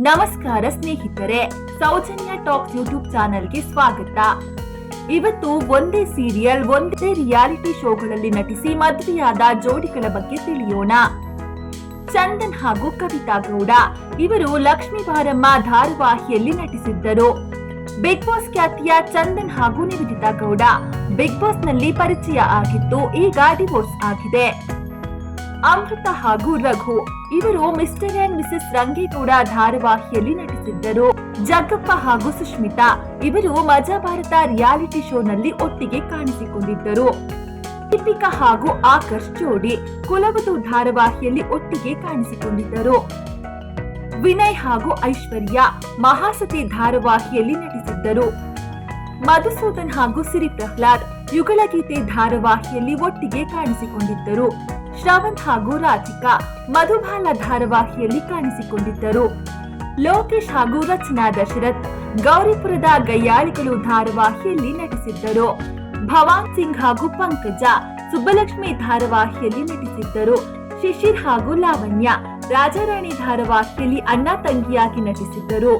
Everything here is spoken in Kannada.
ನಮಸ್ಕಾರ ಸ್ನೇಹಿತರೆ, ಸೌಜನ್ಯ ಟಾಕ್ಸ್ ಯೂಟ್ಯೂಬ್ ಚಾನೆಲ್ಗೆ ಸ್ವಾಗತ. ಇವತ್ತು ಒಂದೇ ಸೀರಿಯಲ್, ಒಂದೇ ರಿಯಾಲಿಟಿ ಶೋಗಳಲ್ಲಿ ನಟಿಸಿ ಮದುವೆಯಾದ ಜೋಡಿಗಳ ಬಗ್ಗೆ ತಿಳಿಯೋಣ. ಚಂದನ್ ಹಾಗೂ ಕವಿತಾ ಗೌಡ ಇವರು ಲಕ್ಷ್ಮೀ ಬಾರಮ್ಮ ಧಾರಾವಾಹಿಯಲ್ಲಿ ನಟಿಸಿದ್ದರು. ಬಿಗ್ ಬಾಸ್ ಖ್ಯಾತಿಯ ಚಂದನ್ ಹಾಗೂ ನಿವೇದಿತಾ ಗೌಡ ಬಿಗ್ ಬಾಸ್ ನಲ್ಲಿ ಪರಿಚಯ ಆಗಿದ್ದು ಈಗ ಡಿವೋರ್ಸ್ ಆಗಿದೆ. ಅಮೃತ ಹಾಗೂ ರಘು ಇವರು mister and Mrs Rangegowda ಧಾರಾವಾಹಿಯಲ್ಲಿ ನಟಿಸಿದ್ದರು. Jaggappa ಹಾಗೂ ಸುಷ್ಮಿತಾ ಇವರು ಮಜಾ ಭಾರತ ರಿಯಾಲಿಟಿ ಶೋನಲ್ಲಿ ಒಟ್ಟಿಗೆ ಕಾಣಿಸಿಕೊಂಡಿದ್ದರು. ದೀಪಿಕಾ ಹಾಗೂ ಆಕರ್ಷ್ ಜೋಡಿ ಕುಲವಧು ಧಾರಾವಾಹಿಯಲ್ಲಿ ಒಟ್ಟಿಗೆ ಕಾಣಿಸಿಕೊಂಡಿದ್ದರು. ವಿನಯ್ ಹಾಗೂ ಐಶ್ವರ್ಯ ಮಹಾಸತಿ ಧಾರಾವಾಹಿಯಲ್ಲಿ ನಟಿಸಿದ್ದರು. ಮಧುಸೂದನ್ ಹಾಗೂ ಸಿರಿ ಪ್ರಹ್ಲಾದ್ ಯುಗಳಗೀತೆ ಧಾರಾವಾಹಿಯಲ್ಲಿ ಒಟ್ಟಿಗೆ ಕಾಣಿಸಿಕೊಂಡಿದ್ದರು. ಶ್ರವಂತ್ ಹಾಗೂ ರಾಧಿಕಾ ಮಧುಬಾಲ ಧಾರಾವಾಹಿಯಲ್ಲಿ ಕಾಣಿಸಿಕೊಂಡಿದ್ದರು. ಲೋಕೇಶ್ ಹಾಗೂ ರಚನಾ ದಶರಥ್ ಗೌರಿಪುರದ ಗಯ್ಯಾಳಿಗಳು ಧಾರಾವಾಹಿಯಲ್ಲಿ ನಟಿಸಿದ್ದರು. ಭವಾನ್ ಸಿಂಗ್ ಹಾಗೂ ಪಂಕಜ ಸುಬ್ಬಲಕ್ಷ್ಮಿ ಧಾರಾವಾಹಿಯಲ್ಲಿ ನಟಿಸಿದ್ದರು. ಶಿಶಿರ್ ಹಾಗೂ ಲಾವಣ್ಯ ರಾಜಾರಾಣಿ ಧಾರಾವಾಹಿಯಲ್ಲಿ ಅಣ್ಣ ತಂಗಿಯಾಗಿ ನಟಿಸಿದ್ದರು.